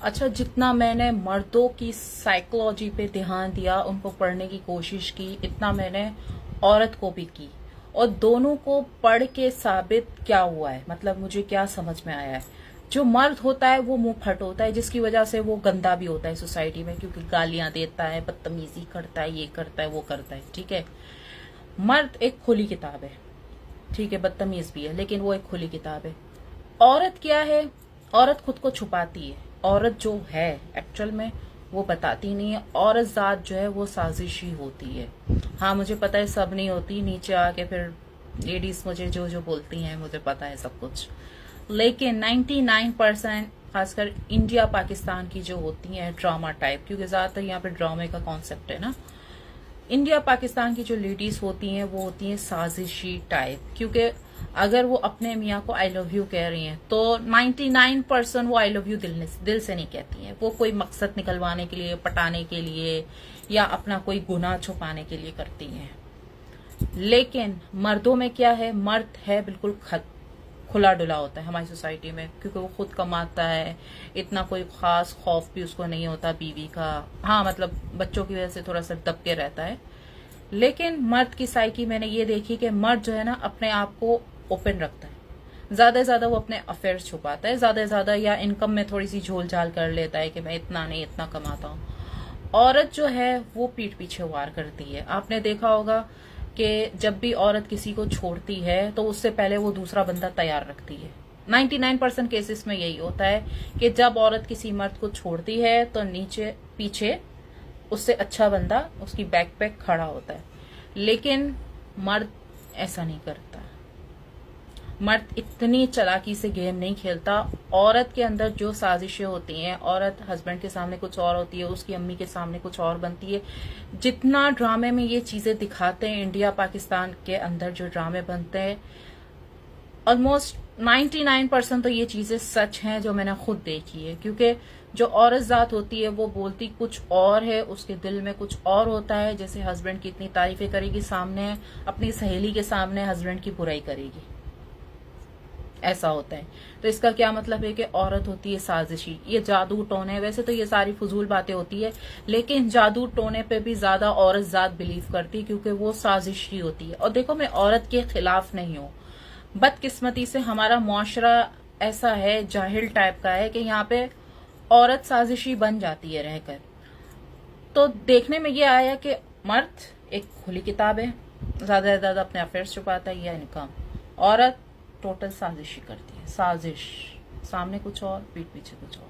अच्छा, जितना मैंने मर्दों की साइकोलॉजी पे ध्यान दिया, उनको पढ़ने की कोशिश की, इतना मैंने औरत को भी की। और दोनों को पढ़ के साबित क्या हुआ है, मतलब मुझे क्या समझ में आया है, जो मर्द होता है वो मुंह फट होता है, जिसकी वजह से वो गंदा भी होता है सोसाइटी में, क्योंकि गालियां देता है, बदतमीजी करता है, ये करता है, वो करता है। ठीक है, मर्द एक खुली किताब है, ठीक है, बदतमीज भी है, लेकिन वो एक खुली किताब है। औरत क्या है? औरत खुद को छुपाती है। औरत जो है एक्चुअल में वो बताती नहीं है। औरत जात जो है वो साजिशी होती है। हाँ, मुझे पता है सब नहीं होती, नीचे आके फिर लेडीज मुझे जो जो बोलती हैं, मुझे पता है सब कुछ, लेकिन 99% खासकर इंडिया पाकिस्तान की जो होती हैं ड्रामा टाइप, क्योंकि ज्यादातर यहाँ पे ड्रामे का कॉन्सेप्ट है ना। इंडिया पाकिस्तान की जो लेडीज होती हैं वो होती हैं साजिशी टाइप, क्योंकि अगर वो अपने मियाँ को आई लव यू कह रही हैं तो 99% वो आई लव यू दिल से नहीं कहती हैं। वो कोई मकसद निकलवाने के लिए, पटाने के लिए, या अपना कोई गुनाह छुपाने के लिए करती हैं। लेकिन मर्दों में क्या है? मर्द है बिल्कुल खुला डुला होता है हमारी सोसाइटी में, क्योंकि वो खुद कमाता है, इतना कोई खास खौफ भी उसको नहीं होता बीवी का। हाँ, मतलब बच्चों की वजह से थोड़ा सा दब के रहता है। लेकिन मर्द की साइकी मैंने ये देखी कि मर्द जो है ना अपने आप को ओपन रखता है, ज्यादा से ज्यादा वो अपने अफेयर्स छुपाता है, ज्यादा से ज्यादा या इनकम में थोड़ी सी झोल झाल कर लेता है कि मैं इतना नहीं इतना कमाता हूँ। औरत जो है वो पीठ पीछे वार करती है। आपने देखा होगा कि जब भी औरत किसी को छोड़ती है तो उससे पहले वो दूसरा बंदा तैयार रखती है। 99% केसेस में यही होता है कि जब औरत किसी मर्द को छोड़ती है तो नीचे पीछे उससे अच्छा बंदा उसकी बैक पे खड़ा होता है। लेकिन मर्द ऐसा नहीं करता। मर्द इतनी चालाकी से गेम नहीं खेलता। औरत के अंदर जो साजिशें होती हैं, औरत हस्बैंड के सामने कुछ और होती है, उसकी अम्मी के सामने कुछ और बनती है। जितना ड्रामे में ये चीजें दिखाते हैं, इंडिया पाकिस्तान के अंदर जो ड्रामे बनते हैं, ऑलमोस्ट 99% तो ये चीजें सच हैं जो मैंने खुद देखी है। क्योंकि जो औरत जात होती है वो बोलती कुछ और है, उसके दिल में कुछ और होता है। जैसे हस्बैंड की इतनी तारीफें करेगी सामने, अपनी सहेली के सामने हस्बैंड की बुराई करेगी, ऐसा होता है। तो इसका क्या मतलब है कि औरत होती है साजिशी। ये जादू टोने, वैसे तो ये सारी फजूल बातें होती है, लेकिन जादू टोने पे भी ज्यादा औरत जात बिलीव करती है, क्योंकि वो साजिशी होती है। और देखो, मैं औरत के खिलाफ नहीं हूं, बदकिस्मती से हमारा मुआशरा ऐसा है, जाहिल टाइप का है, कि यहाँ पे औरत साजिशी बन जाती है रहकर। तो देखने में ये आया कि मर्द एक खुली किताब है, ज्यादा से ज्यादा अपने अफेयर्स छुपाता है या इनकम। औरत टोटल साजिशी करती है, साजिश, सामने कुछ और, पीठ पीछे कुछ और।